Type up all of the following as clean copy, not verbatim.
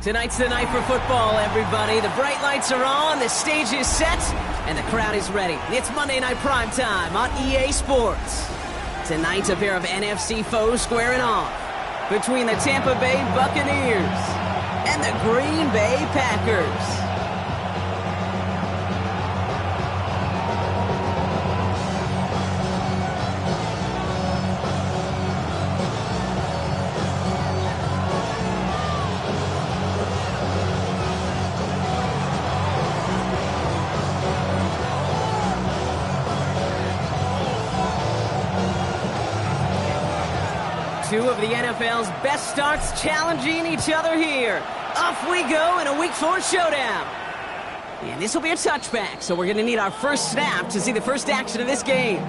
Tonight's the night for football, everybody. The bright lights are on, the stage is set, and the crowd is ready. It's Monday Night Primetime on EA Sports. Tonight, a pair of NFC foes squaring off between the Tampa Bay Buccaneers and the Green Bay Packers. Two of the NFL's best starts challenging each other here. Off we go in a Week 4 showdown. And this will be a touchback, so we're going to need our first snap to see the first action of this game.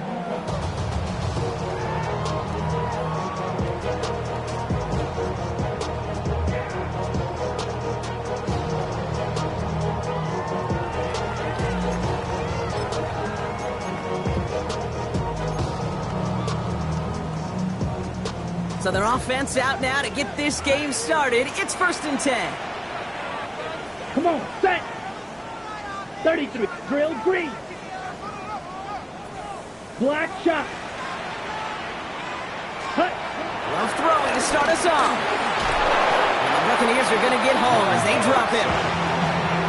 So their offense out now to get this game started. It's 1st and 10. Come on, set. 33, drill green. Black shot. Hut. Love throwing to start us off. And the Buccaneers are going to get home as they drop him.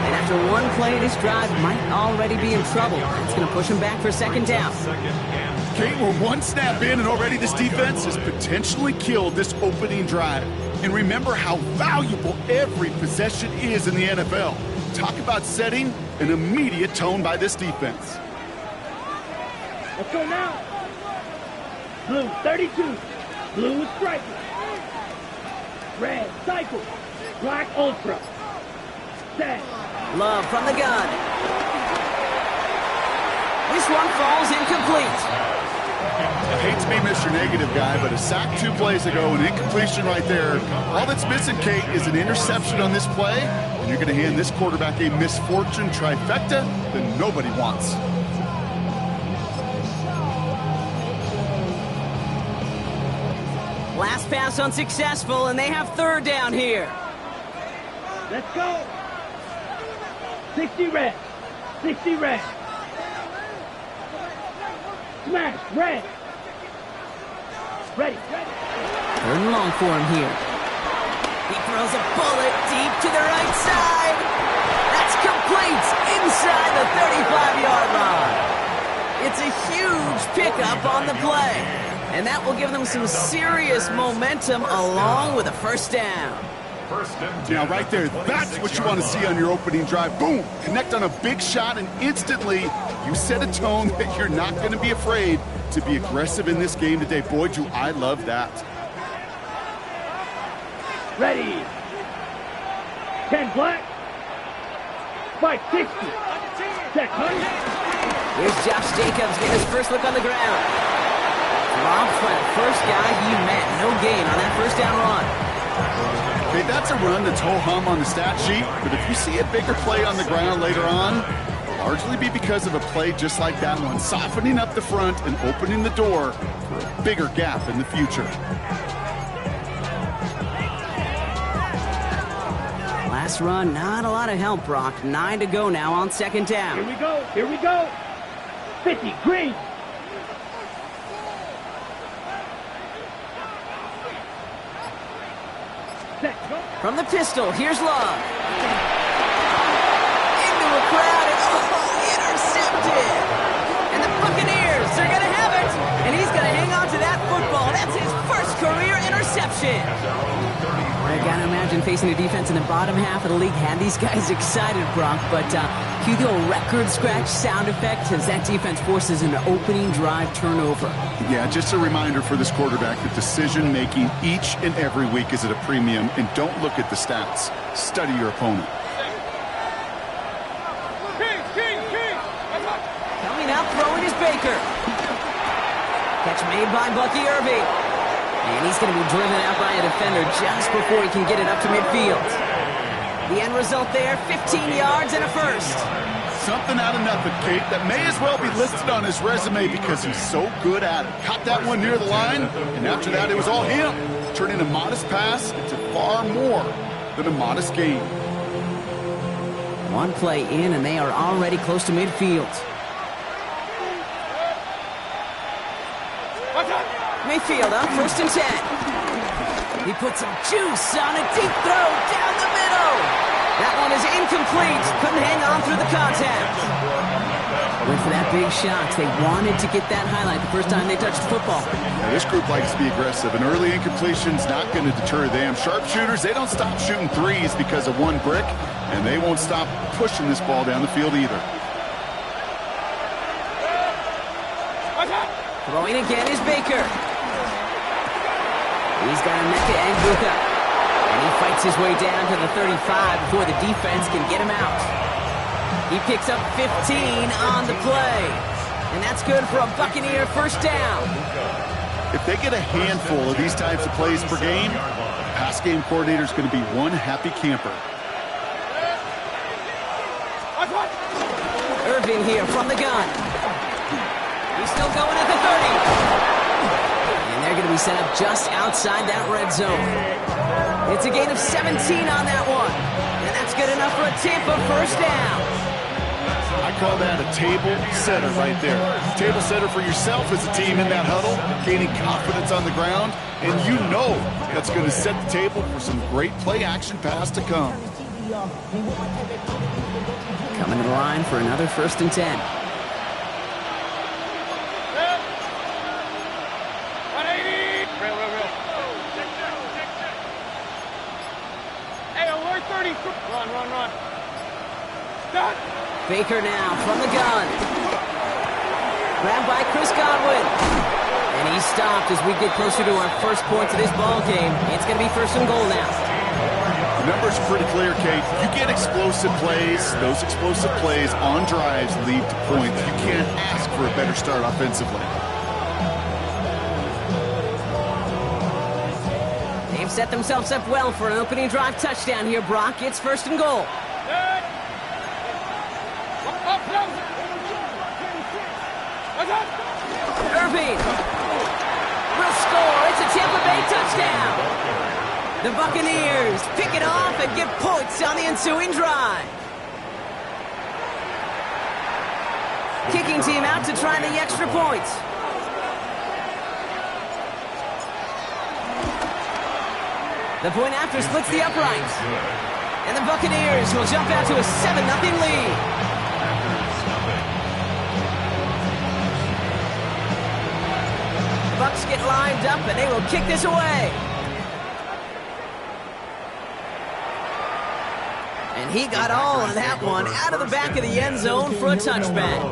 And after one play, this drive might already be in trouble. It's going to push him back for 2nd down. Kate, we're one snap in, and already this defense has potentially killed this opening drive. And remember how valuable every possession is in the NFL. Talk about setting an immediate tone by this defense. Let's go now. Blue, 32. Blue is striker. Red, cycle. Black, ultra. Set. Love from the gun. This one falls incomplete. I hate to be Mr. Negative guy, but a sack 2 plays ago, an incompletion right there. All that's missing, Kate, is an interception on this play, and you're going to hand this quarterback a misfortune trifecta that nobody wants. Last pass unsuccessful, and they have 3rd down here. Let's go. 60 red. 60 red. Smash, red. Ready. 3rd and long for him here. He throws a bullet deep to the right side. That's complete inside the 35-yard line. It's a huge pickup on the play. And that will give them some serious momentum along with a 1st down. Now, right there, that's what you want to see on your opening drive. Boom! Connect on a big shot, and instantly you set a tone that you're not going to be afraid to be aggressive in this game today. Boy, do I love that. Ready. 10 black. Fight 60. Check, honey. Here's Josh Jacobs getting his first look on the ground. Dropped by the first guy he met. No gain on that 1st down run. Okay, that's a run that's ho-hum on the stat sheet, but if you see a bigger play on the ground later on, it'll largely be because of a play just like that one, softening up the front and opening the door for a bigger gap in the future. Last run, not a lot of help, Brock. 9 to go now on 2nd down. Here we go. Here we go. 50, green. From the pistol, here's Love. Into a crowd, and intercepted. And the Buccaneers are going to have it. And he's going to hang on to that football. That's his first career interception. I got to imagine facing a defense in the bottom half of the league had these guys excited, Brock. But cue the old record scratch sound effect as that defense forces an opening drive turnover. Yeah, just a reminder for this quarterback that decision-making each and every week is at a premium, and don't look at the stats. Study your opponent. Coming out throwing is Baker. Catch made by Bucky Irving. And he's going to be driven out by a defender just before he can get it up to midfield. The end result there, 15 yards and a 1st. Something out of nothing, Kate, that may as well be listed on his resume because he's so good at it. Caught that one near the line, and after that it was all him, turning a modest pass into far more than a modest gain. One play in, and they are already close to midfield. Mayfield on 1st and 10. He puts some juice on a deep throw down the middle. That one is incomplete. Couldn't hang on through the contact. Went for that big shot. They wanted to get that highlight the first time they touched the football. Now, this group likes to be aggressive. An early incompletion's not going to deter them. Sharpshooters, they don't stop shooting threes because of one brick, and they won't stop pushing this ball down the field either. Throwing again is Baker. He's got a Mecca and Buka. And he fights his way down to the 35 before the defense can get him out. He picks up 15 on the play. And that's good for a Buccaneer first down. If they get a handful of these types of plays per game, the pass game coordinator is going to be one happy camper. Irving here from the gun. He's still going at the 30. And they're going to be set up just outside that red zone. It's a gain of 17 on that one. And that's good enough for a Tampa first down. I call that a table setter right there. Table setter for yourself as a team in that huddle, gaining confidence on the ground, and you know that's going to set the table for some great play action pass to come. Coming to the line for another 1st and 10. Run. Baker now from the gun. Grabbed by Chris Godwin. And he's stopped as we get closer to our first points of this ball game. It's going to be 1st and goal now. The numbers are pretty clear, Kate. You get explosive plays. Those explosive plays on drives lead to points. You can't ask for a better start offensively. They've set themselves up well for an opening drive touchdown here, Brock. It's 1st and goal. Irving will score. It's a Tampa Bay touchdown. The Buccaneers pick it off and get points on the ensuing drive. Kicking team out to try the extra points. The point after splits the uprights. And the Buccaneers will jump out to a 7-0 lead. Bucks get lined up and they will kick this away. And he got all of that one out of the back of the end zone for a touchback.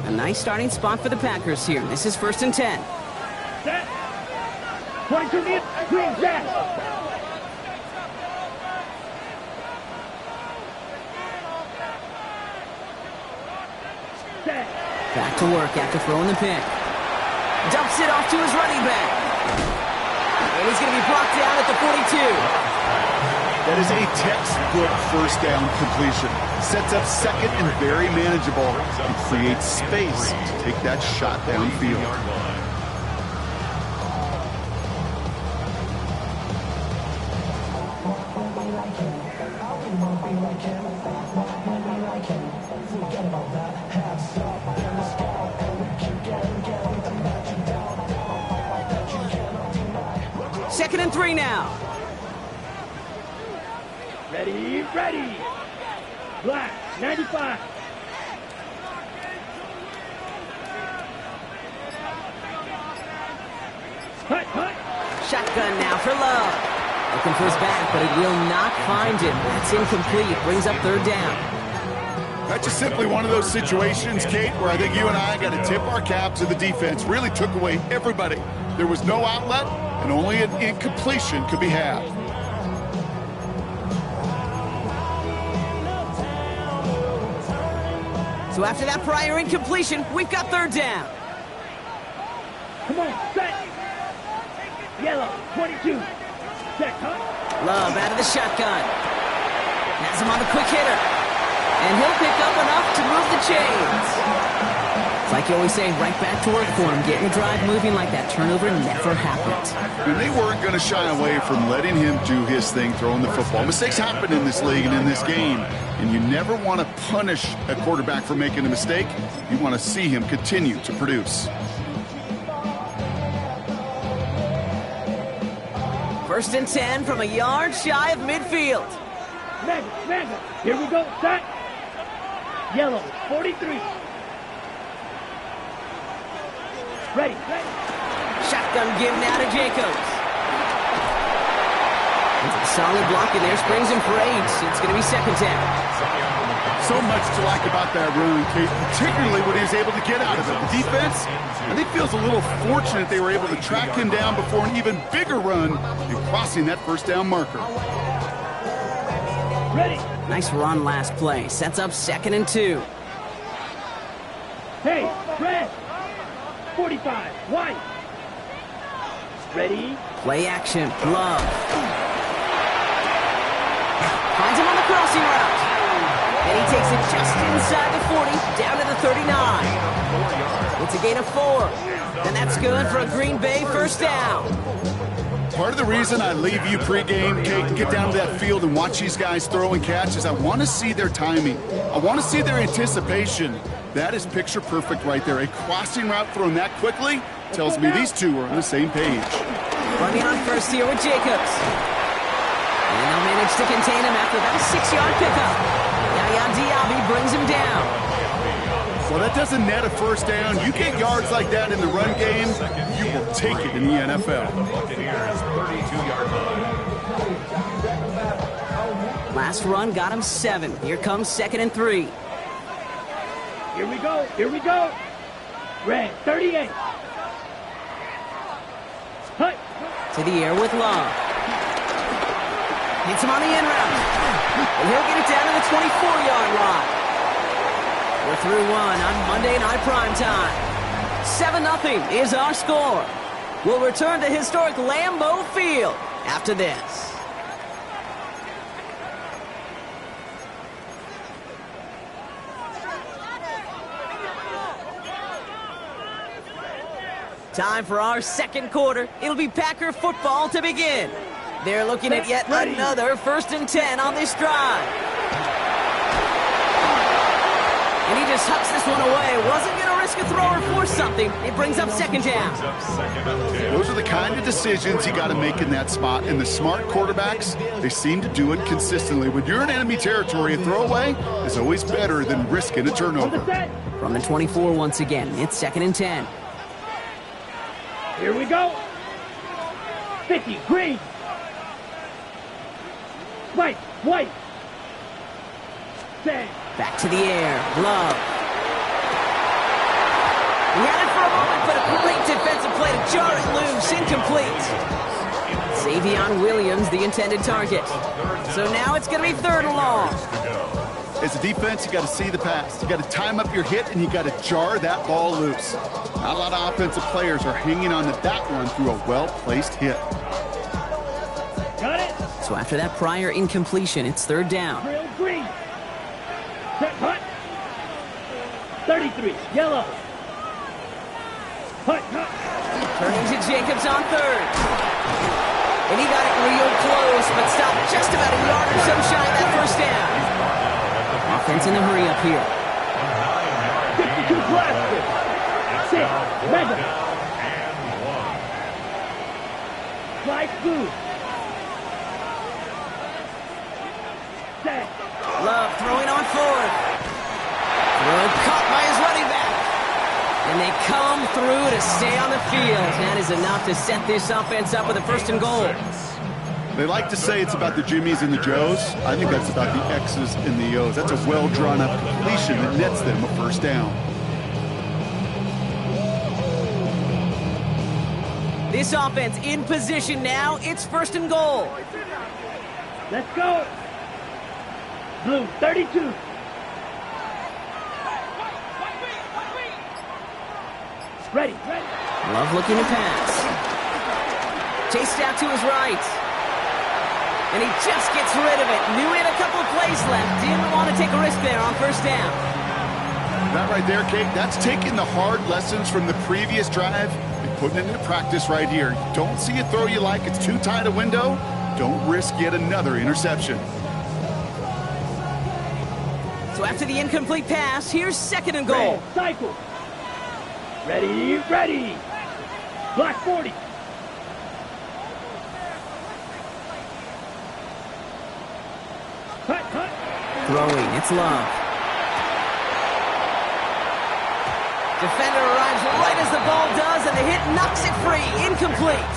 A nice starting spot for the Packers here. This is 1st and 10. Set. 22 minutes. Green set. Back to work after throwing the pick. Dumps it off to his running back. And he's going to be brought down at the 42. That is a textbook first down completion. Sets up second and very manageable and creates space to take that shot downfield. Second and 3 now. Ready. Black, 95. Hut. Shotgun now for Love. Looking for his back, but it will not find him. That's incomplete. Brings up 3rd down. That's just simply one of those situations, Kate, where I think you and I got to tip our cap to the defense. Really took away everybody. There was no outlet, and only an incompletion could be had. So after that prior incompletion, we've got 3rd down. Come on, set. Yellow, 22. Check, huh? Love out of the shotgun. Has him on the quick hitter. And he'll pick up enough to move the chains. It's like you always say, right back to work for him. Getting the drive moving like that turnover never happened. And they weren't going to shy away from letting him do his thing, throwing the football. Mistakes happen in this league and in this game. And you never want to punish a quarterback for making a mistake. You want to see him continue to produce. First and 10 from a yard shy of midfield. Mega. Here we go. Set. Yellow, 43. Ready. Shotgun give now to Jacobs. Solid block in there, springs him for 8. It's going to be second down. So much to like about that run, Kate, particularly what he was able to get out of it. The defense, I think, feels a little fortunate they were able to track him down before an even bigger run and crossing that first down marker. Ready. Nice run last play. Sets up 2nd and 2. Hey, red. 45, white. Ready. Play action. Love. Finds him on the crossing route. And he takes it just inside the 40, down to the 39. It's a gain of 4. And that's good for a Green Bay first down. Part of the reason I leave you pregame, Kate, and get down to that field and watch these guys throw and catch is I want to see their timing. I want to see their anticipation. That is picture perfect right there. A crossing route thrown that quickly tells me these two are on the same page. Running on first here with Jacobs. And they'll manage to contain him after that 6-yard pickup. Yaya Diaby brings him down. Well, that doesn't net a first down. You get yards like that in the run game, you will take it in the NFL. Last run got him 7. Here comes 2nd and 3. Here we go. Red, 38. Hut. To the air with Love. Hits him on the in route. And he'll get it down to the 24-yard line. We're through 1 on Monday Night Primetime. 7-0 is our score. We'll return to historic Lambeau Field after this. Time for our second quarter. It'll be Packer football to begin. They're looking at yet another 1st and 10 on this drive. And he just hucks this one away. Wasn't going to risk a throw or force something. It brings up 2nd down. Those are the kind of decisions you got to make in that spot. And the smart quarterbacks, they seem to do it consistently. When you're in enemy territory, a throwaway is always better than risking a turnover. From the 24 once again, it's 2nd and 10. Here we go. 50, green. White. Set. Back to the air. Love. He had it for a moment, but a great defensive play to jar it loose. Incomplete. Xavion Williams, the intended target. So now it's going to be 3rd and long. As a defense, you got to see the pass. You got to time up your hit, and you got to jar that ball loose. Not a lot of offensive players are hanging on to that one through a well-placed hit. Got it. So after that prior incompletion, it's 3rd down. Drill green. Set, hut. 33, yellow. Hut. Turning to Jacobs on 3rd. And he got it real close, but stopped just about a yard or so shy of that first down. Offense in a hurry up here. 52 plastic. 6, mega. Fly blue. Set. Love throwing on 4th. Throw caught by his running back. And they come through to stay on the field. That is enough to set this offense up with a 1st and goal. They like to say it's about the Jimmies and the Joes. I think that's about the X's and the O's. That's a well-drawn-up completion that nets them a 1st down. This offense in position now. It's 1st and goal. Let's go. Blue, 32. Ready. Love looking to pass. Chased out to his right. And he just gets rid of it. Knew he had a couple plays left. Didn't want to take a risk there on first down. That right there, Kate, that's taking the hard lessons from the previous drive and putting it into practice right here. You don't see a throw you like, it's too tight a window, don't risk yet another interception. So after the incomplete pass, here's 2nd and goal. Red, cycle. Ready, ready. Block 40. Cut, cut. Throwing, it's Love. Defender arrives right as the ball does, and the hit knocks it free. Incomplete.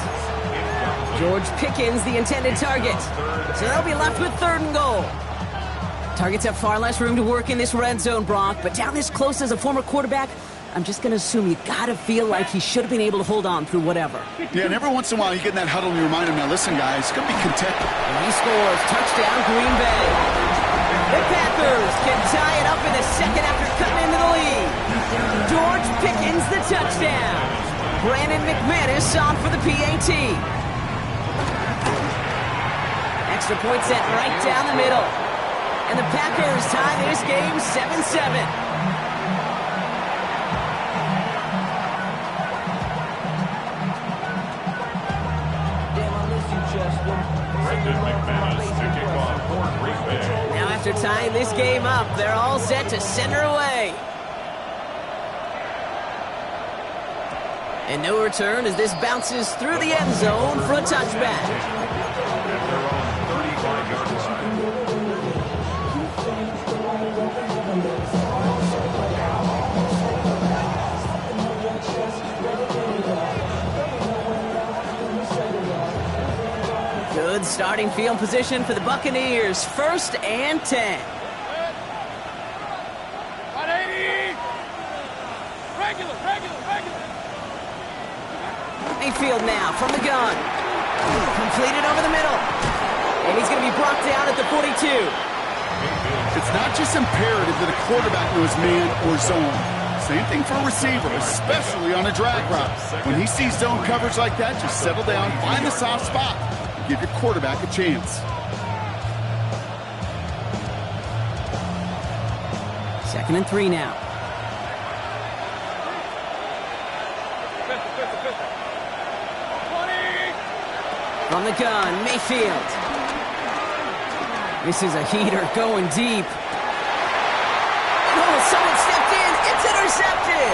George Pickens, the intended target. So they'll be left with 3rd and goal. Targets have far less room to work in this red zone, Brock, but down this close as a former quarterback, I'm just going to assume you got to feel like he should have been able to hold on through whatever. Yeah, and every once in a while you get in that huddle and you remind him, now listen, guys, it's going to be content. And he scores. Touchdown, Green Bay. The Packers can tie it up in the 2nd after cutting into the lead. George Pickens, the touchdown. Brandon McManus on for the PAT. Extra point set right down the middle. And the Packers tie this game 7-7. Now after tying this game up, they're all set to send her away. And no return as this bounces through the end zone for a touchback. Good starting field position for the Buccaneers. 1st and 10. 180! Regular. Mayfield now from the gun. Completed over the middle. And he's going to be brought down at the 42. It's not just imperative that a quarterback knows man or zone. Same thing for a receiver, especially on a drag route. When he sees zone coverage like that, just settle down, find the soft spot, and give your quarterback a chance. 2nd and 3 now. From the gun, Mayfield. This is a heater going deep. Oh, someone stepped in. It's intercepted.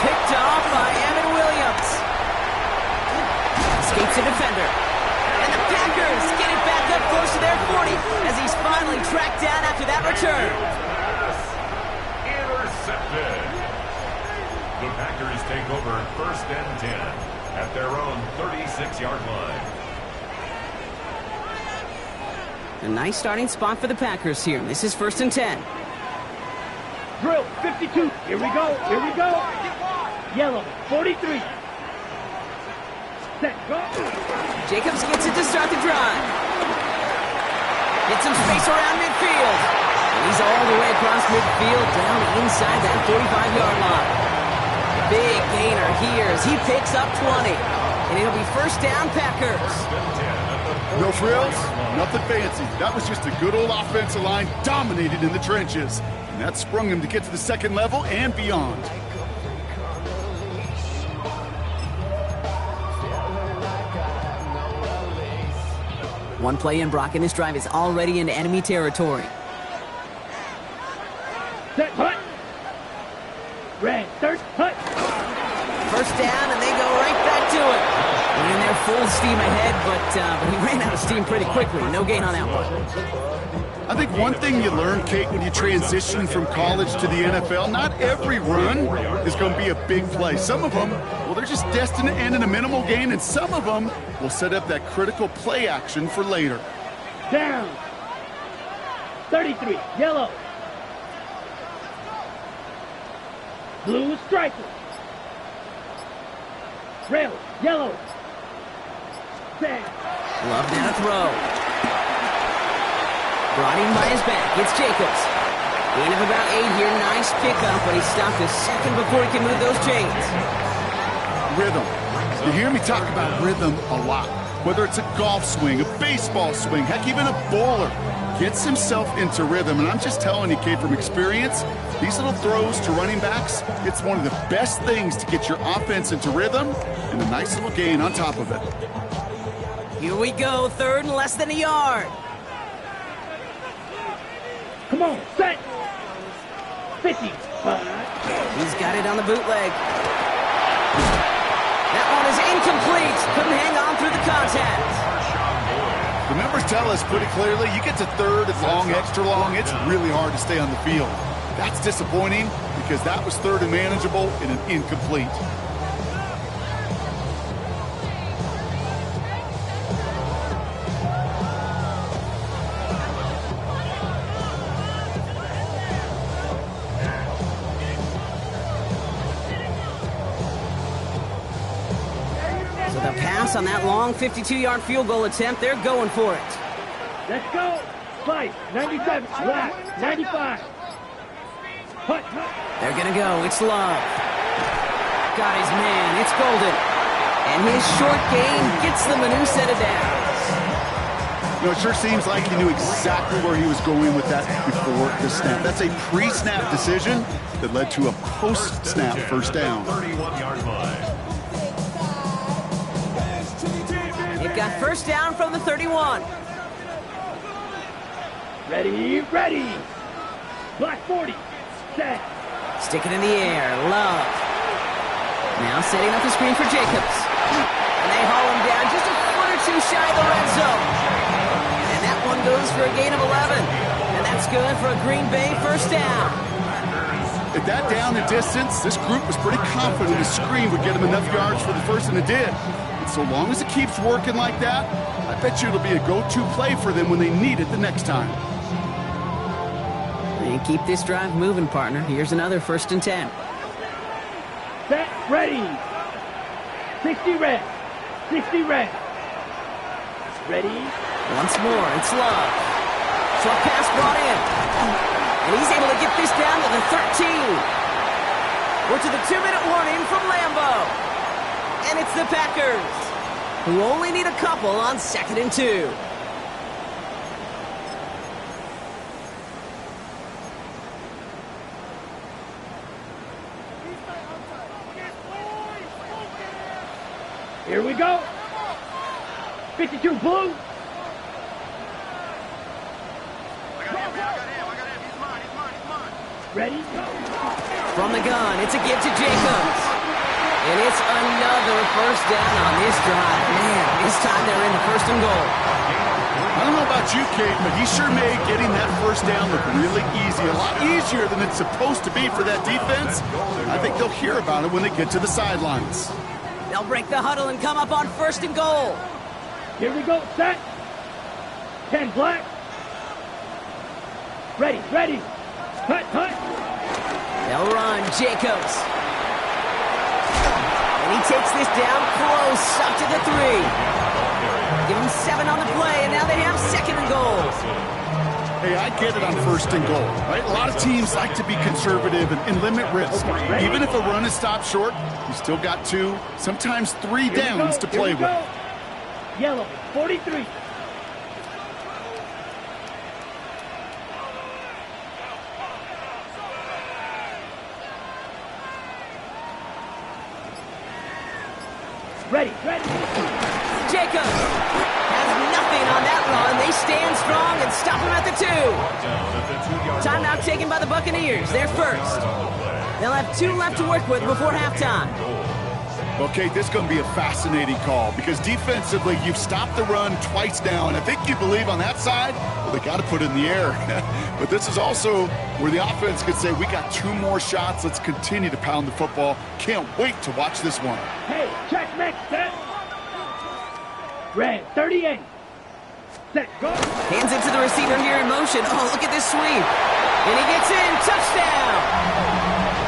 Picked off by Evan Williams. Escapes a defender. And the Packers get it back up close to their 40 as he's finally tracked down after that return. Intercepted. The Packers take over 1st and 10 at their own 36-yard line. A nice starting spot for the Packers here. This is 1st and 10. Drill, 52. Here we go. Yellow, 43. Set, go. Jacobs gets it to start the drive. Gets some space around midfield. And he's all the way across midfield down inside that 45-yard line. Big gainer here as he picks up 20. And it'll be 1st down, Packers. No frills, nothing fancy. That was just a good old offensive line dominated in the trenches. And that sprung him to get to the 2nd level and beyond. One play in, Brock, and this drive is already into enemy territory. Set, hut. Red, 3rd, hut. 1st down, and they go right back to it. And they're full steam ahead, but he ran out of steam pretty quickly. No gain on that one. I think one thing you learn, Kate, when you transition from college to the NFL, not every run is going to be a big play. Some of them, well, they're just destined to end in a minimal gain, and some of them will set up that critical play action for later. Down. 33, yellow. Blue striker. Red, yellow. Set. Love now to throw. Brought in by his back. It's Jacobs. Gain of about 8 here. Nice pickup, but he stopped a second before he can move those chains. Rhythm. You hear me talk about rhythm a lot. Whether it's a golf swing, a baseball swing, heck, even a bowler, gets himself into rhythm. And I'm just telling you, Kate, from experience, these little throws to running backs, it's one of the best things to get your offense into rhythm and a nice little gain on top of it. Here we go, third and less than a yard. Come on, set. 50. He's got it on the bootleg. That one is incomplete. Couldn't hang on through the contact. The numbers tell us pretty clearly, you get to third and long, extra long, it's really hard to stay on the field. That's disappointing because that was third and manageable and an incomplete. So the pass on that long 52-yard field goal attempt, they're going for it. Let's go. Slice. 97. Black. 95. Hut. They're going to go. It's Love. Got his man. It's Golden. And his short gain gets them a new set of downs. You know, it sure seems like he knew exactly where he was going with that before the snap. That's a pre-snap decision that led to a post-snap first down. 31-yard line. They've got first down from the 31. Ready, ready. Black 40. Set. Stick it in the air. Love. Now setting up the screen for Jacobs. And they haul him down just a foot or two shy of the red zone. And that one goes for a gain of 11. And that's good for a Green Bay first down. At that down the distance, this group was pretty confident the screen would get them enough yards for the first, and it did. And so long as it keeps working like that, I bet you it'll be a go-to play for them when they need it the next time. And keep this drive moving, partner. Here's another first and 10. Set. Ready. 60 red. 60 red. Ready. Once more, it's Love. Short pass brought in. And he's able to get this down to the 13. We're to the 2-minute warning from Lambeau. And it's the Packers, who only need a couple on 2nd and 2. Here we go. 52 blue. Ready? Go. From the gun, it's a give to Jacobs. And it's another first down on this drive. Man, this time they're in the first and goal. I don't know about you, Kate, but he sure made getting that first down look really easy. A lot easier than it's supposed to be for that defense. I think they'll hear about it when they get to the sidelines. They'll break the huddle and come up on first and goal. Here we go. Set. 10 black. Ready, ready. Hut, hut. They'll run. Jacobs. And he takes this down close, up to the 3. Give him 7 on the play, and now they have 2nd and goal. Hey, I get it on first and goal, right? A lot of teams like to be conservative and limit risk. Even if a run is stopped short, you still got 2, sometimes 3 downs to play with. Yellow, 43. Ready, ready. Jacobs has nothing on that run. They stand strong and stop him at the 2. Timeout taken by the Buccaneers. They're first. They'll have 2 left to work with before halftime. Okay, this is going to be a fascinating call because defensively, you've stopped the run twice now, and I think you believe on that side, well, they got to put it in the air. But this is also where the offense could say, we got 2 more shots. Let's continue to pound the football. Can't wait to watch this one. Hey, check next set. Red, 38. Set, go. Hands it to the receiver here in motion. Oh, look at this sweep. And he gets in. Touchdown.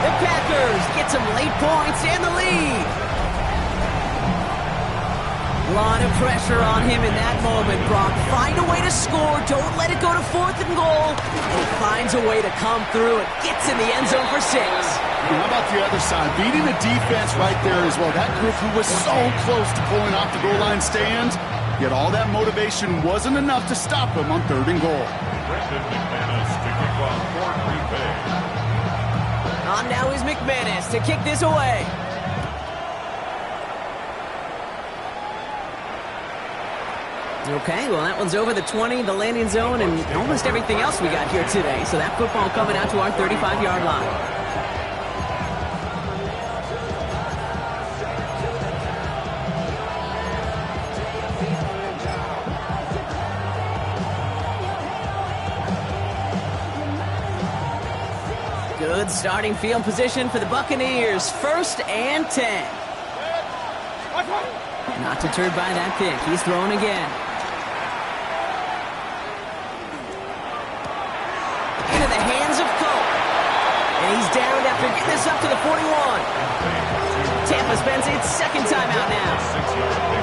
The Packers get some late points and the lead. A lot of pressure on him in that moment, Brock. Find a way to score. Don't let it go to 4th and goal. And he finds a way to come through and gets in the end zone for 6. And how about the other side? Beating the defense right there as well. That group who was so close to pulling off the goal line stand, Yet all that motivation wasn't enough to stop him on 3rd and goal. Brendan McManus to kick off for Green Bay. On now is McManus to kick this away. Okay, well, that one's over the 20, the landing zone, and almost everything else we got here today. So that football coming out to our 35-yard line. Good starting field position for the Buccaneers. 1st and 10. Not deterred by that pick. He's throwing again. Into the hands of Cole. And he's down after getting this up to the 41. Tampa spends its 2nd timeout now.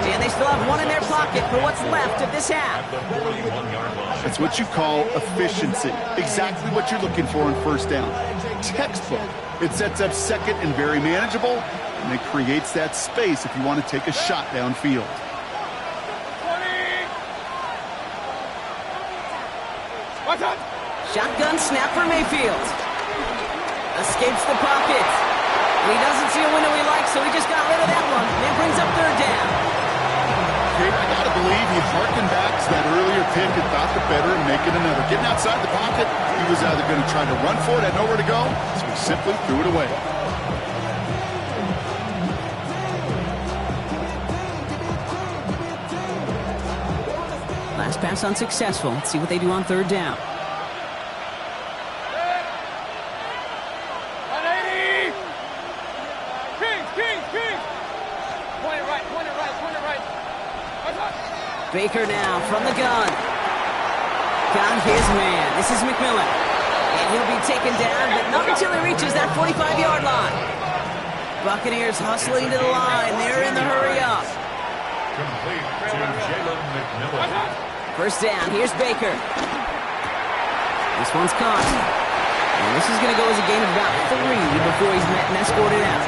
And they still have one in their pocket for what's left of this half. That's what you call efficiency. Exactly what you're looking for in 1st down. Textbook. It sets up 2nd and very manageable, and it creates that space if you want to take a shot downfield. 20. Shotgun snap for Mayfield. Escapes the pocket. And he doesn't see a window he likes, so he just got rid of that one. And brings up 3rd down. Kate, I gotta believe he harkened back to that earlier pick and thought the better and make it another. Getting outside the pocket, he was either going to try to run for it, had nowhere to go, so he simply threw it away. Last pass unsuccessful. Let's see what they do on 3rd down. 180. Kings. Point it right. Baker now from the gun. Got his man. This is McMillan. And he'll be taken down, but not until he reaches that 45-yard line. Buccaneers hustling to the line. They're in the hurry up. Complete to Jalen McMillan. 1st down. Here's Baker. This one's caught. And this is going to go as a gain of about 3 before he's met and escorted out.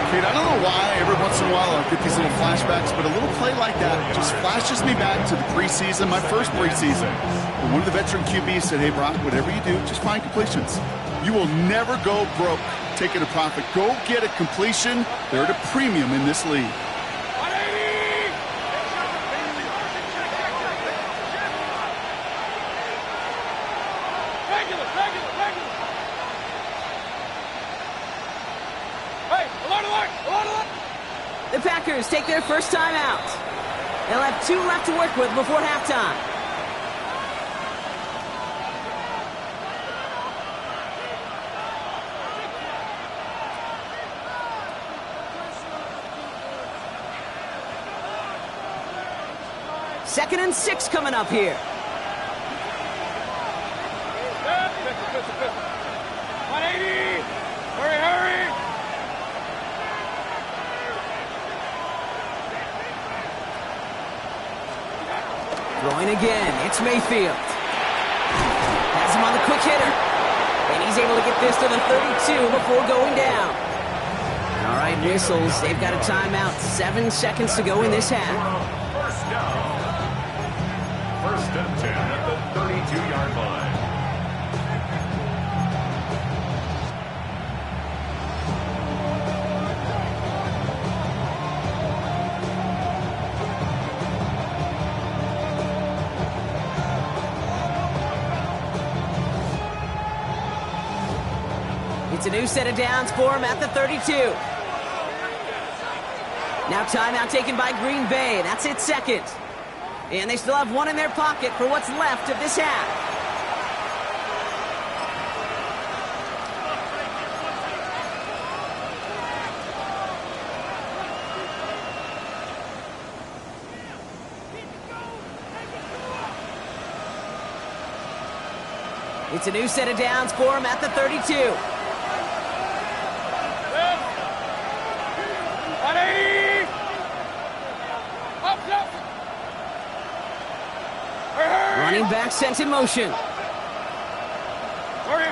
Kate, I don't know why every once in a while I get these little flashbacks, but a little play like that just flashes me back to the preseason, my first preseason. And one of the veteran QBs said, hey, Brock, whatever you do, just find completions. You will never go broke taking a profit. Go get a completion. They're at a premium in this league. 180. Regular. Hey, alert. The Packers take their 1st time out. They'll have 2 left to work with before halftime. Second and 6 coming up here. 180. Hurry. Throwing again. It's Mayfield. Has him on the quick hitter. And he's able to get this to the 32 before going down. All right, whistles. They've got a timeout. 7 seconds to go in this half. 1st down. 1st and 10 at the 32-yard line. It's a new set of downs for him at the 32. Now timeout taken by Green Bay. That's its 2nd. And they still have 1 in their pocket for what's left of this half. It's a new set of downs for him at the 32. 180. Up. Hurry. Running back sent in motion. Hurry.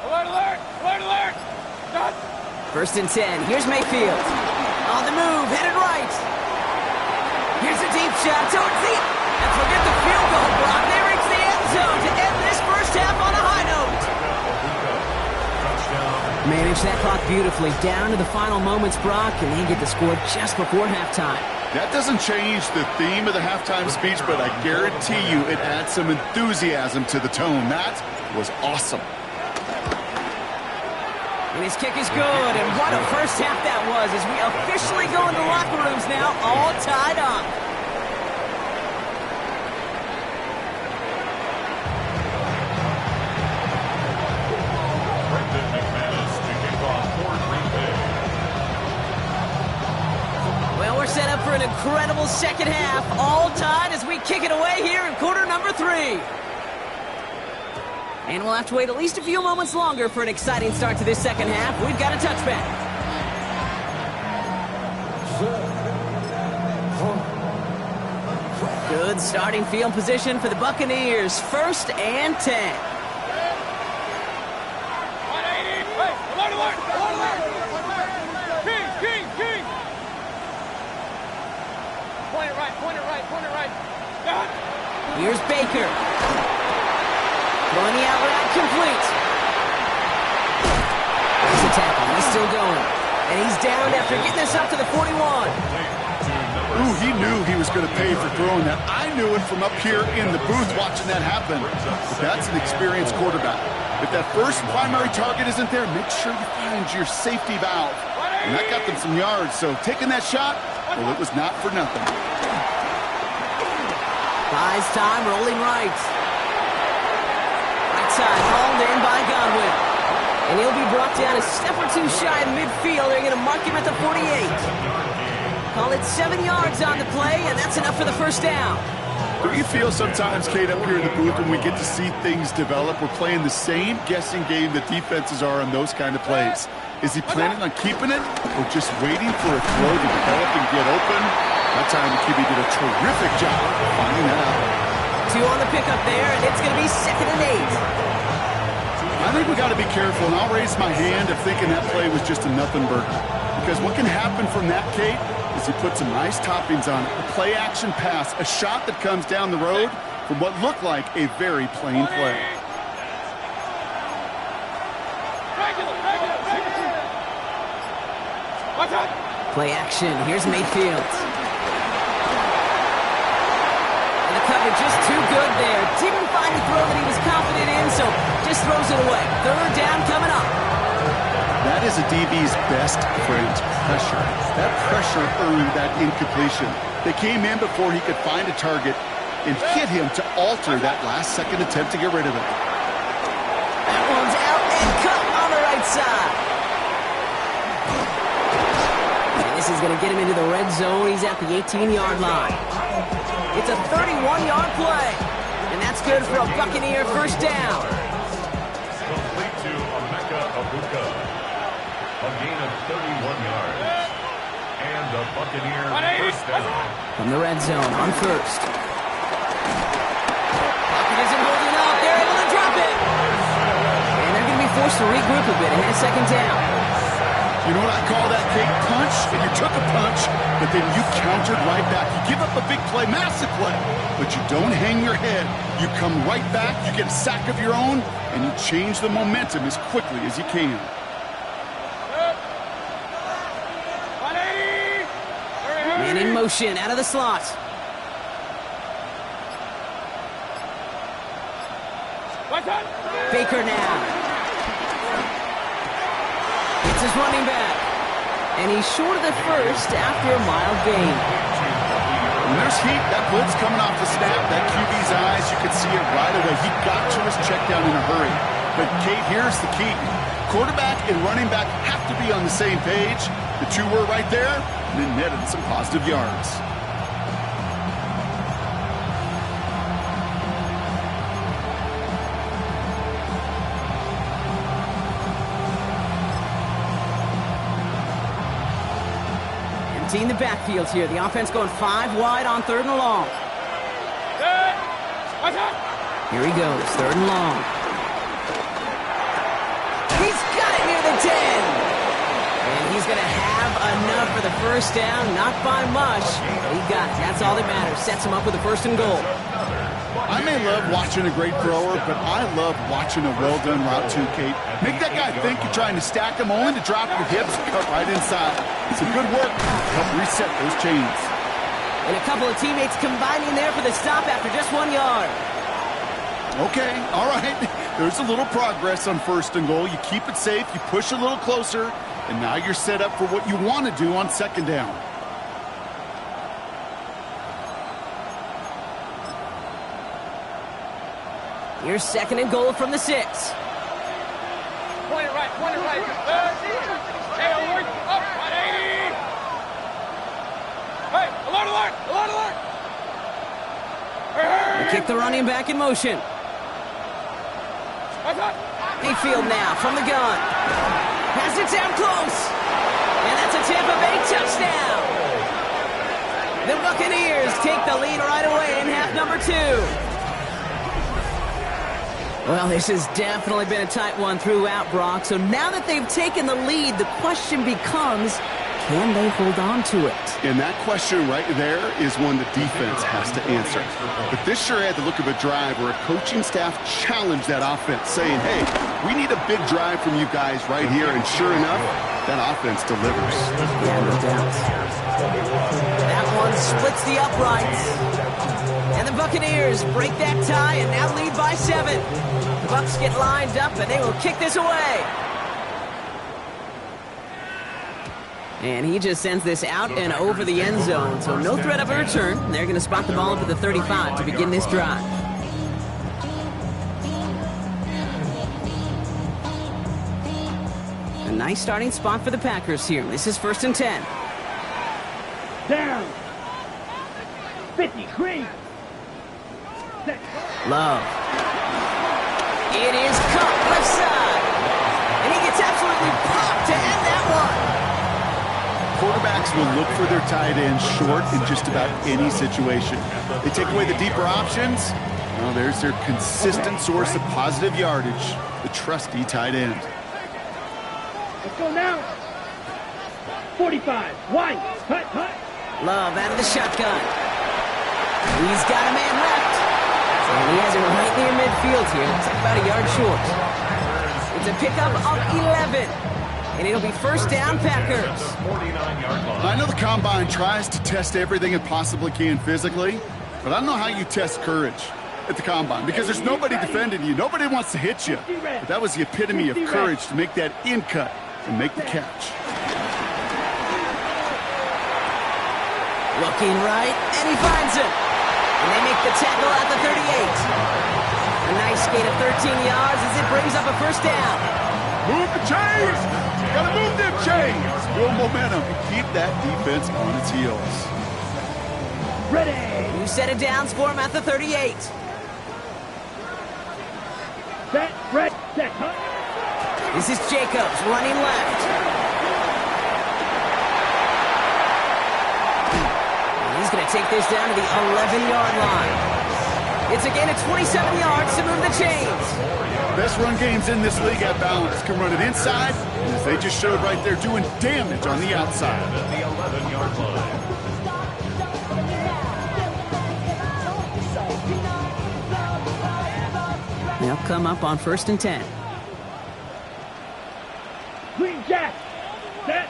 Alert. First and 10. Here's Mayfield. On the move, headed right. Here's a deep shot towards the... And forget the field goal, Brock. They reach the end zone to end this first half on a high note. Manage that clock beautifully. Down to the final moments, Brock, and they get the score just before halftime. That doesn't change the theme of the halftime speech, but I guarantee you it adds some enthusiasm to the tone. That was awesome. And his kick is good, and what a first half that was as we officially go into locker rooms now, all tied up. Brendan McManus to kick off for Green Bay. Well, we're set up for an incredible second half, all tied as we kick it away here in quarter number 3. And we'll have to wait at least a few moments longer for an exciting start to this second half. We've got a touchback. Good starting field position for the Buccaneers. First and 10. 180. Hey, alert. King. Point it right. Here's Baker. Throwing the out route complete. There's a tackle. He's still going. And he's down after getting this up to the 41. Ooh, he knew he was going to pay for throwing that. I knew it from up here in the booth watching that happen. But that's an experienced quarterback. If that first primary target isn't there, make sure you find your safety valve. And that got them some yards, so taking that shot, well, it was not for nothing. Buys time, rolling right. Right side, hauled in by Godwin. And he'll be brought down a step or two shy of midfield. They're going to mark him at the 48. Call it 7 yards on the play, and that's enough for the first down. Don't you feel sometimes, Kate, up here in the booth when we get to see things develop, we're playing the same guessing game that defenses are on those kind of plays? Is he planning on keeping it or just waiting for a throw to develop and get open? That time the QB did a terrific job finding that out. 2 on the pickup there, and it's going to be 2nd and 8. I think we got to be careful, and I'll raise my hand of thinking that play was just a nothing burger. Because what can happen from that, Kate, is he put some nice toppings on it. A play-action pass, a shot that comes down the road from what looked like a very plain play. Play action. Here's Mayfield. And the cover just too good there. Didn't find the throw that he was confident in, so just throws it away. 3rd down coming up. That is a DB's best friend, pressure. That pressure earned that incompletion. They came in before he could find a target and hit him to alter that last-second attempt to get rid of it. That one's out and cut on the right side. And this is going to get him into the red zone. He's at the 18-yard line. It's a 31-yard play. And that's good for a Buccaneer first down. Complete to Emeka Egbuka. A gain of 31 yards. And the Buccaneer first down. From the red zone on first. Pocket isn't holding up. They're able to drop it. And they're going to be forced to regroup a bit ahead of 2nd down. You know what I call that, Kate? Punch, and you took a punch, but then you countered right back. You give up a big play, massive play, but you don't hang your head. You come right back, you get a sack of your own, and you change the momentum as quickly as you can. Man in motion, out of the slot. Baker now. It's his running back. And he's short of the first after a mild gain. When there's heat, that blitz coming off the snap, that QB's eyes, you could see it right away. He got to his check down in a hurry. But, Kate, here's the key. Quarterback and running back have to be on the same page. The two were right there, and then netted some positive yards. In the backfield here. The offense going 5 wide on 3rd and long. Here he goes, 3rd and long. He's got it near the 10. He's going to have enough for the first down, not by much. He got it. That's all that matters. Sets him up with a 1st and goal. I may love watching a great thrower, but I love watching a well-done route too, Kate. Make that guy think you're trying to stack him, only to drop your hips and cut right inside. Some good work to help reset those chains. And a couple of teammates combining there for the stop after just 1 yard. Okay, all right. There's a little progress on 1st and goal. You keep it safe, you push a little closer, and now you're set up for what you want to do on 2nd down. Here's 2nd and goal from the 6. Point it right, point it right. Hey, alert, up, 180. Hey, alert, alert, alert, alert. They kick the running back in motion. Mayfield now from the gun. Has it down close. And that's a Tampa Bay touchdown. The Buccaneers take the lead right away in half number 2. Well, this has definitely been a tight one throughout, Brock. So now that they've taken the lead, the question becomes, can they hold on to it? And that question right there is one the defense has to answer. But this sure had the look of a drive where a coaching staff challenged that offense, saying, hey, we need a big drive from you guys right here. And sure enough, that offense delivers. Yeah, no doubt. That one splits the uprights. And the Buccaneers break that tie and now lead by 7. The Bucs get lined up and they will kick this away. And he just sends this out and over the end zone. So no threat of a return. They're going to spot the ball up at the 35 to begin this drive. A nice starting spot for the Packers here. This is 1st and 10. Down. 50, green. Love. It is caught left side. And he gets absolutely popped to end that one. Quarterbacks will look for their tight end short in just about any situation. They take away the deeper options. Well, there's their consistent source of positive yardage, the trusty tight end. Let's go now. 45, wide, cut, cut. Love out of the shotgun. He's got a man left. And he has it right near midfield here. Looks like about a yard short. It's a pickup of 11. And it'll be 1st down, Packers. I know the Combine tries to test everything it possibly can physically, but I don't know how you test courage at the Combine because there's nobody defending you. Nobody wants to hit you. But that was the epitome of courage to make that in cut and make the catch. Looking right, and he finds it. And they make the tackle at the 38. A nice gain of 13 yards as it brings up a 1st down. Move the chains! Gotta move them chains! Build momentum and keep that defense on its heels. Ready. New set of downs for him at the 38. Set, red, set, cut. This is Jacobs running left. He's going to take this down to the 11-yard line. It's a gain of 27 yards to move the chains. Best run games in this league at balance can run it inside, as they just showed right there, doing damage on the outside. At the 11-yard line. They'll come up on 1st and 10. Green jack. Set.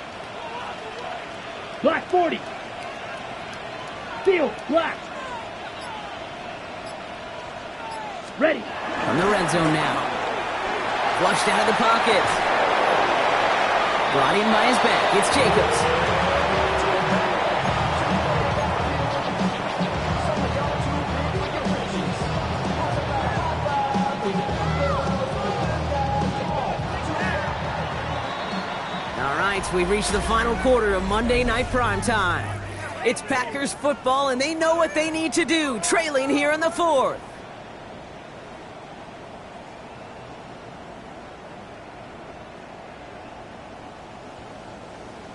Black 40. Field, black. Ready. From the red zone now. Flushed out of the pocket. Brought in by his back. It's Jacobs. All right, we've reached the final quarter of Monday Night Primetime. It's Packers football, and they know what they need to do, trailing here in the 4th.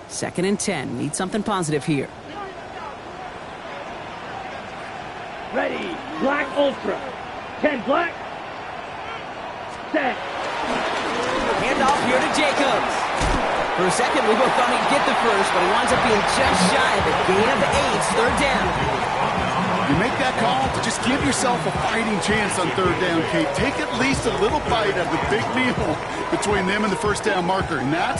Second and 10. Need something positive here. Ready. Black Ultra. 10 black. Set. Hand off here to Jacobs. For a second, we both thought he'd get the first, but he winds up being just shy of it. Gain of 8, third down. You make that call to just give yourself a fighting chance on third down, Kate. Take at least a little bite of the big meal between them and the first down marker. And that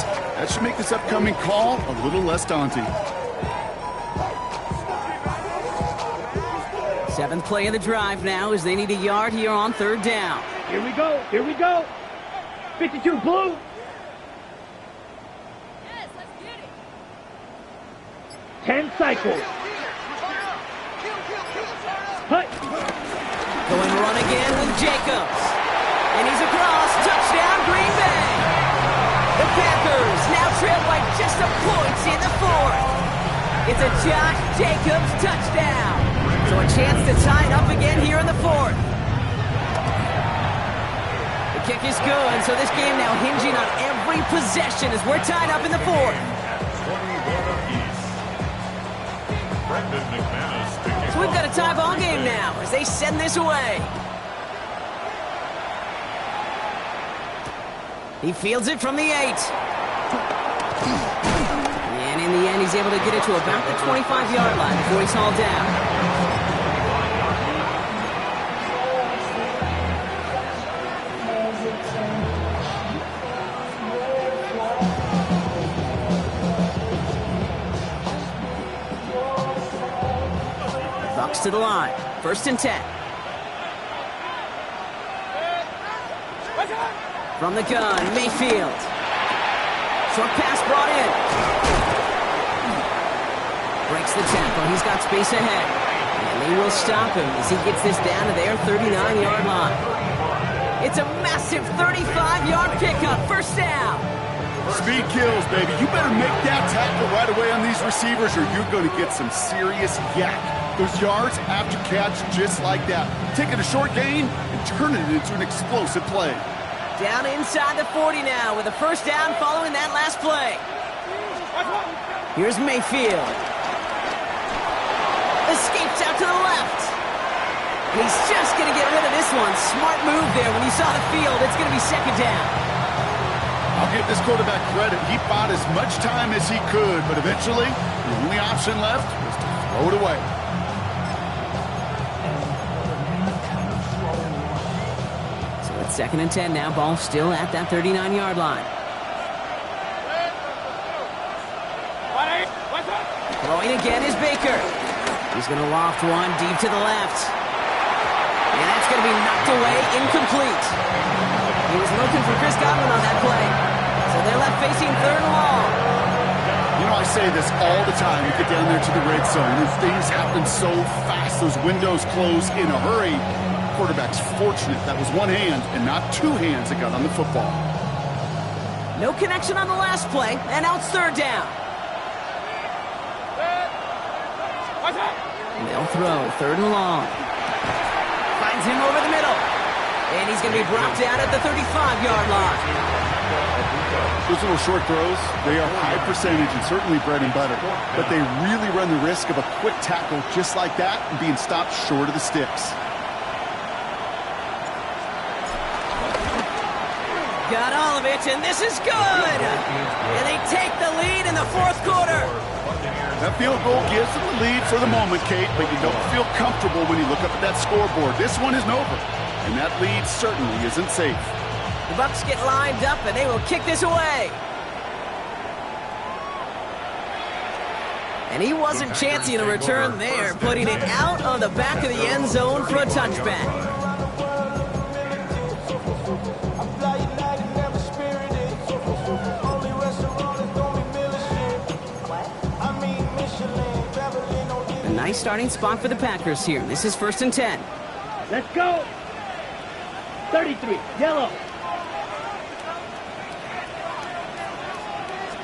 should make this upcoming call a little less daunting. 7th play of the drive now as they need a yard here on third down. Here we go. Here we go. 52 blue. Yes, let's get it. 10 cycles. Hut. Going run again with Jacobs. And he's across. Touchdown, Green Bay. The Packers now trail by just a point in the 4th. It's a Josh Jacobs touchdown. So a chance to tie it up again here in the 4th. The kick is good, so this game now hinging on every possession as we're tied up in the 4th. 21 apiece. Brendan McManus to kick So we've got a off. tie ball game now as they send this away. He fields it from the 8. And in the end, he's able to get it to about the 25-yard line before he's hauled down. Bucks to the line. 1st and 10. From the gun, Mayfield. Short pass brought in. Breaks the tackle. He's got space ahead. And they will stop him as he gets this down to their 39-yard line. It's a massive 35-yard pickup. First down. Speed kills, baby. You better make that tackle right away on these receivers or you're going to get some serious yak. Those yards after catch just like that. Taking a short gain and turning it into an explosive play. Down inside the 40 now with a first down following that last play. Here's Mayfield. Escapes out to the left. And he's just going to get rid of this one. Smart move there when he saw the field. It's going to be second down. I'll give this quarterback credit. He bought as much time as he could, but eventually the only option left was to throw it away. So it's 2nd and 10 now. Ball still at that 39-yard line. Throwing again is Baker. He's going to loft one deep to the left. And that's going to be knocked away, incomplete. He was looking for Chris Godwin on that play. So they're left facing 3rd and long. You know, I say this all the time. You get down there to the red zone, and things happen so fast. Those windows close in a hurry. Quarterback's fortunate that was one hand and not two hands that got on the football. No connection on the last play, and now it's 3rd down. They'll throw 3rd and long. Finds him over the middle. And he's going to be brought down at the 35-yard line. Those little short throws, they are high percentage and certainly bread and butter. But they really run the risk of a quick tackle just like that and being stopped short of the sticks. Got all of it, and this is good. And they take the lead in the 4th quarter. That field goal gives them the lead for the moment, Kate, but you don't feel comfortable when you look up at that scoreboard. This one isn't over, and that lead certainly isn't safe. The Bucks get lined up, and they will kick this away. And he wasn't chancing a return there, putting it out on the back of the end zone for a touchback. A nice starting spot for the Packers here. This is 1st and 10. Let's go. 33, yellow.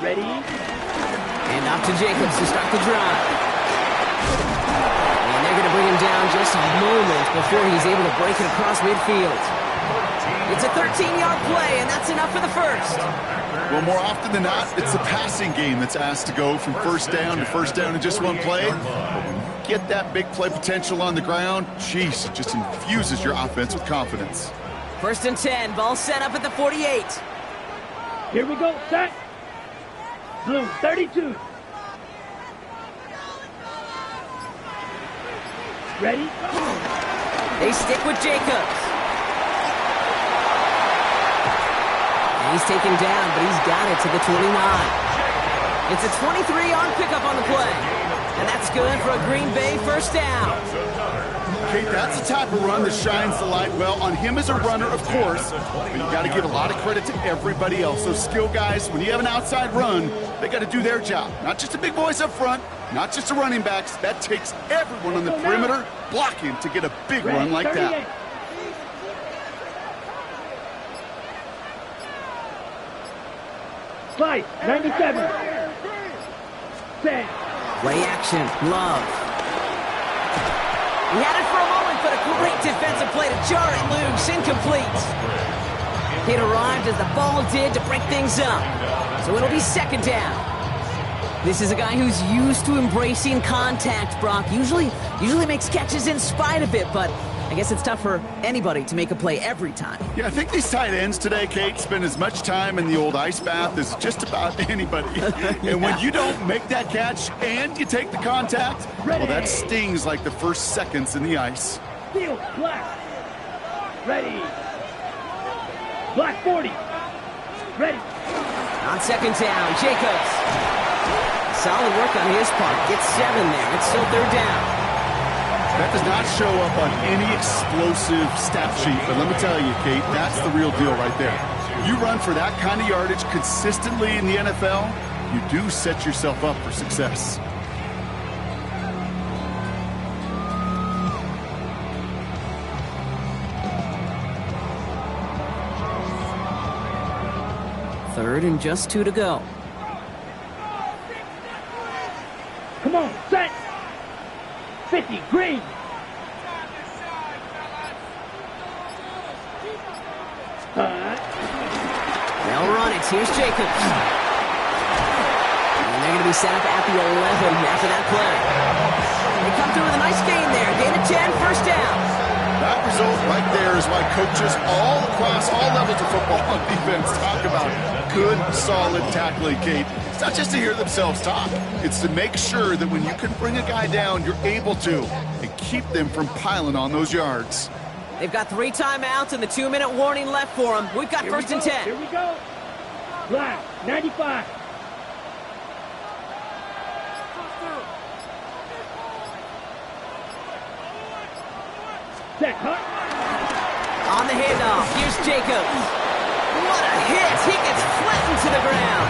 Ready? And off to Jacobs to start the drive. And they're going to bring him down just moments before he's able to break it across midfield. It's a 13-yard play, and that's enough for the first. Well, more often than not, it's the passing game that's asked to go from first down to first down in just one play. But when you get that big play potential on the ground, geez, it just infuses your offense with confidence. 1st and 10, ball set up at the 48. Here we go, set. Blue 32. Ready? They stick with Jacobs. And he's taken down, but he's got it to the 29. It's a 23-yard pickup on the play. And that's good for a Green Bay first down. Okay, that's the type of run that shines the light well on him as a runner, of course, but you got to give a lot of credit to everybody else. Those skill guys, when you have an outside run, they got to do their job. Not just the big boys up front, not just the running backs. That takes everyone on the perimeter blocking to get a big run like that. Slide 97. 10. Play action, Love. He had it for a moment, but a great defensive play to jar it loose, incomplete. It arrived as the ball did to break things up. So it'll be second down. This is a guy who's used to embracing contact, Brock. Usually makes catches in spite of it, but I guess it's tough for anybody to make a play every time. Yeah, I think these tight ends today, Kate, spend as much time in the old ice bath as just about anybody. And when you don't make that catch and you take the contact, well, that stings like the first seconds in the ice. Field black. Ready. Black 40. Ready. On second down, Jacobs. Solid work on his part. Gets 7 there. It's still third down. That does not show up on any explosive stat sheet, but let me tell you, Kate, that's the real deal right there. You run for that kind of yardage consistently in the NFL, you do set yourself up for success. Third and just 2 to go. Come on, set. 50, green. They'll run it. Here's Jacobs. And they're going to be set up at the 11 after that play. They come through with a nice gain there. Gain of 10, first down. That result right there is why coaches all across all levels of football on defense talk about good, solid tackling, Kate. It's not just to hear themselves talk. It's to make sure that when you can bring a guy down, you're able to, and keep them from piling on those yards. They've got 3 timeouts and the 2-minute warning left for them. We've got first and 10. Here we go. Black 95. Set, cut. On the handoff, here's Jacobs. What a hit! He gets flattened to the ground.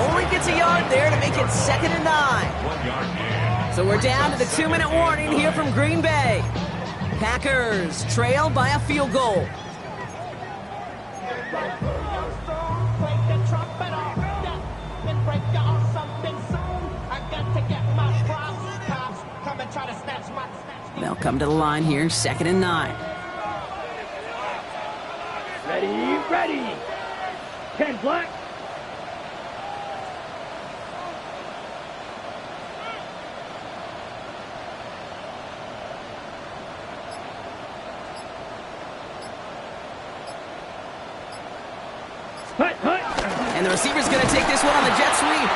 Only gets a yard there to make it second and 9. So we're down to the 2-minute warning here from Green Bay. Packers trail by a field goal. They'll come to the line here, second and 9. Ready, ready. 10 black. Hut, hut. And the receiver's going to take this one on the jet sweep.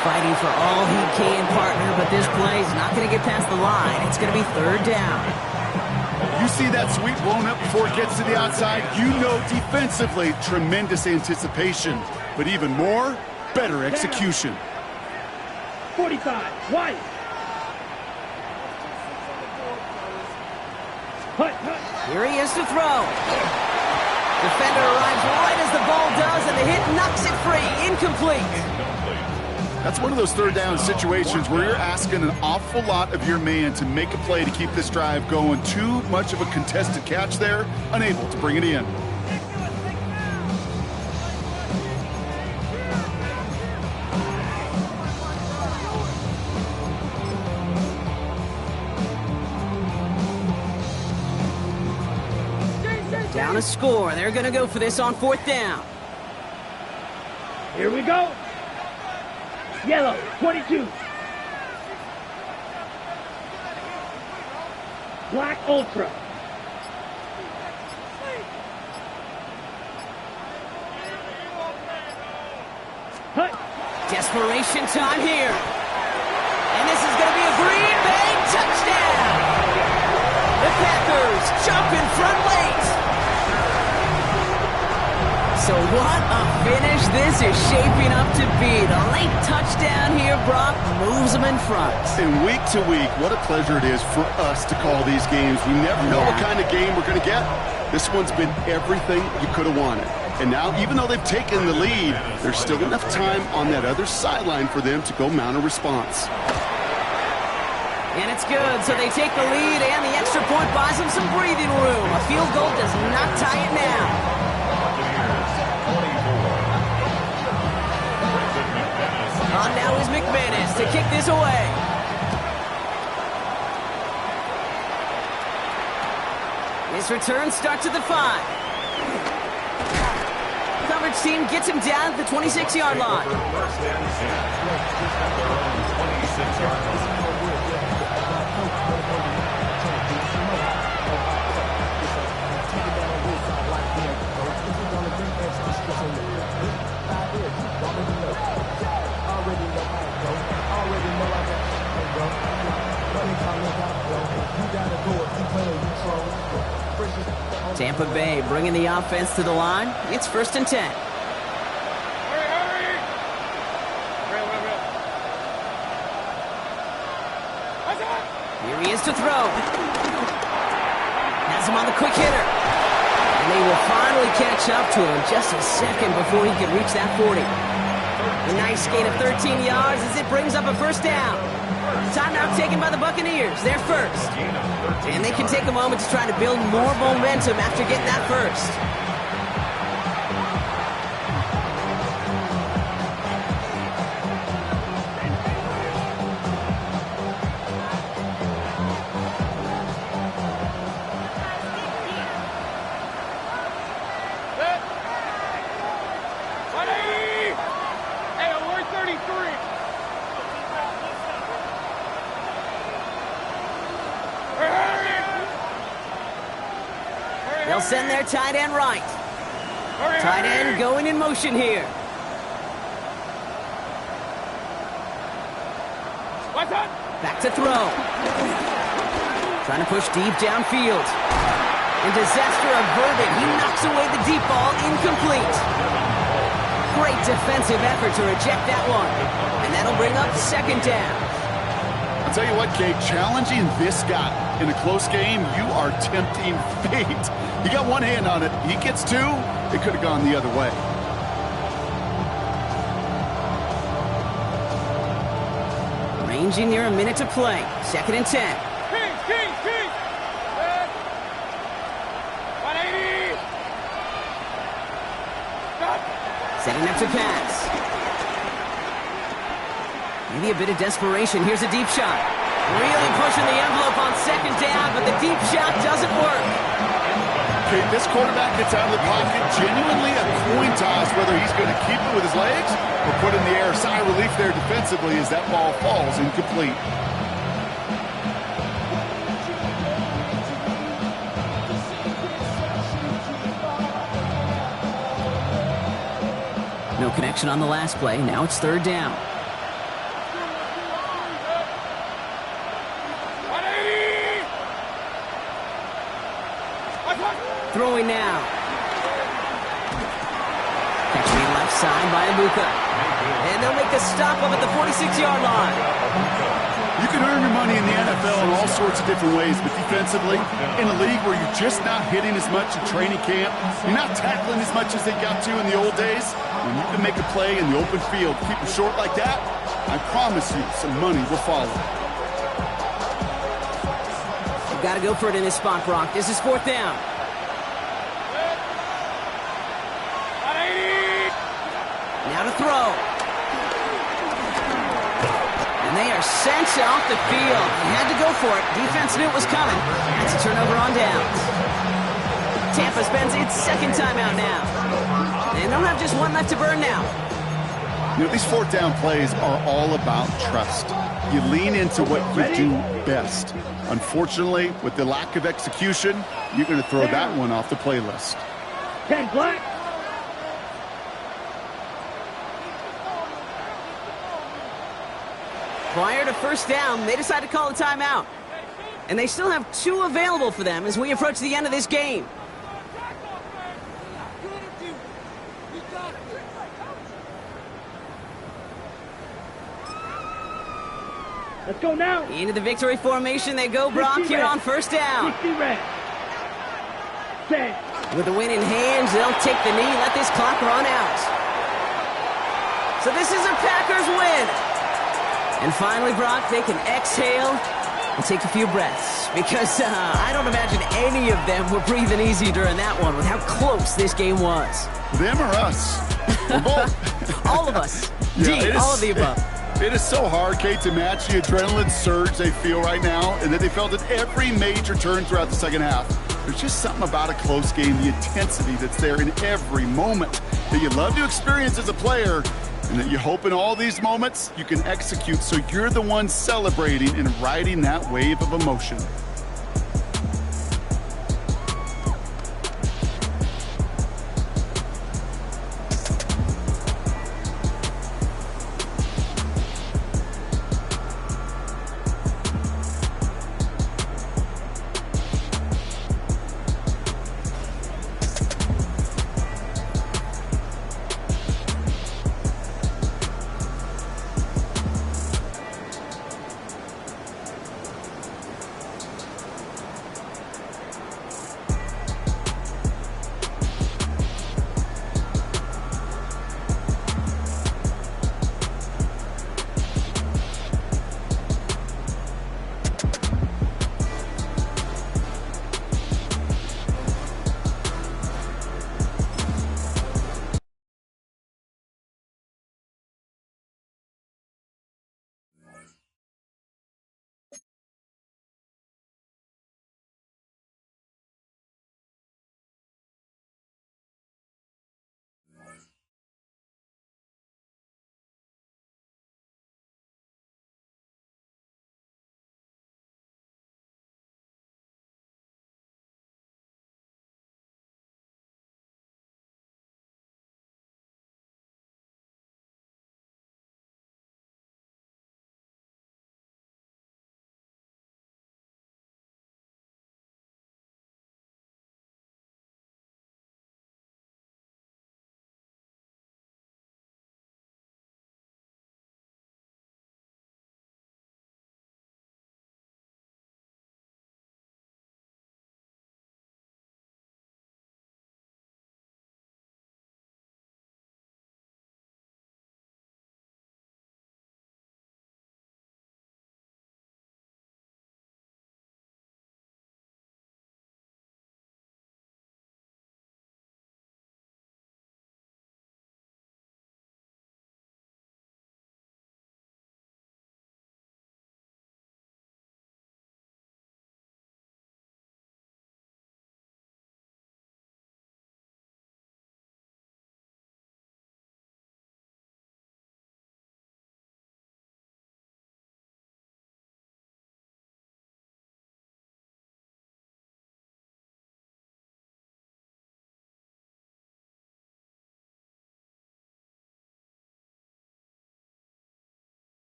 Fighting for all he can, partner, but this play is not going to get past the line. It's going to be third down. You see that sweep blown up before it gets to the outside, you know defensively, tremendous anticipation. But even more, better execution. 45, white. Hut, hut. Here he is to throw. Defender arrives right as the ball does, and the hit knocks it free. Incomplete. That's one of those third down situations where you're asking an awful lot of your man to make a play to keep this drive going. Too much of a contested catch there, unable to bring it in. Down a score. They're going to go for this on fourth down. Here we go. Yellow, 22. Black Ultra. Hut. desperation time here. And this is going to be a Green Bay touchdown. The Packers jump in front late. So what a finish this is shaping up to be. The late touchdown here, Brock, moves them in front. And week to week, what a pleasure it is for us to call these games. We never know what kind of game we're going to get. This one's been everything you could have wanted. And now, even though they've taken the lead, there's still enough time on that other sideline for them to go mount a response. And it's good, so they take the lead, and the extra point buys them some breathing room. A field goal does not tie it now. On now is McManus to kick this away. His return starts at the 5. Coverage team gets him down at the 26-yard line. Tampa Bay bringing the offense to the line. It's 1st and 10. Here he is to throw. Has him on the quick hitter. And they will finally catch up to him just a second before he can reach that 40. A nice gain of 13 yards as it brings up a 1st down. Timeout taken by the Buccaneers. They're first. And they can take a moment to try to build more momentum after getting that first. They'll send their tight end right. Tight end going in motion here. Back to throw. Trying to push deep downfield. And disaster averted. He knocks away the deep ball, incomplete. Great defensive effort to reject that one. And that'll bring up 2nd down. I'll tell you what, Kate, challenging this guy in a close game, you are tempting fate. You got one hand on it. He gets 2. It could have gone the other way. Ranging near a minute to play. 2nd and 10. Kings. 180. Stop. Setting up to pass. Maybe a bit of desperation. Here's a deep shot. Really pushing the envelope on 2nd down, but the deep shot doesn't work. Okay, this quarterback gets out of the pocket, genuinely a coin toss whether he's going to keep it with his legs or put it in the air. Sigh of relief there defensively as that ball falls incomplete. No connection on the last play. Now it's 3rd down. Throwing now. Catch me left side by Ibuka. And they'll make a stop up at the 46-yard line. You can earn your money in the NFL in all sorts of different ways, but defensively, in a league where you're just not hitting as much in training camp, you're not tackling as much as they got to in the old days, when you can make a play in the open field, keep it short like that, I promise you some money will follow. You've got to go for it in this spot, Brock. This is 4th down. Now to throw. And they are sent off the field. He had to go for it. Defense knew it was coming. That's a turnover on downs. Tampa spends its 2nd timeout now. They don't have just one left to burn now. You know, these 4th down plays are all about trust. You lean into what you do best. Unfortunately, with the lack of execution, you're going to throw that one off the playlist. 10 black. Prior to first down, they decide to call a timeout. And they still have 2 available for them as we approach the end of this game. Let's go now. Into the victory formation they go, Brock, here on first down. 60 reps. Set. With the win in hand, they'll take the knee, let this clock run out. So this is a Packers win. And finally, Brock, they can exhale and take a few breaths. Because I don't imagine any of them were breathing easy during that one with how close this game was. Them or us? We're both. All of us. Yeah, All of the above. It is so hard, Kate, to match the adrenaline surge they feel right now and that they felt at every major turn throughout the second half. There's just something about a close game, the intensity that's there in every moment that you love to experience as a player, and that you hope in all these moments you can execute so you're the one celebrating and riding that wave of emotion.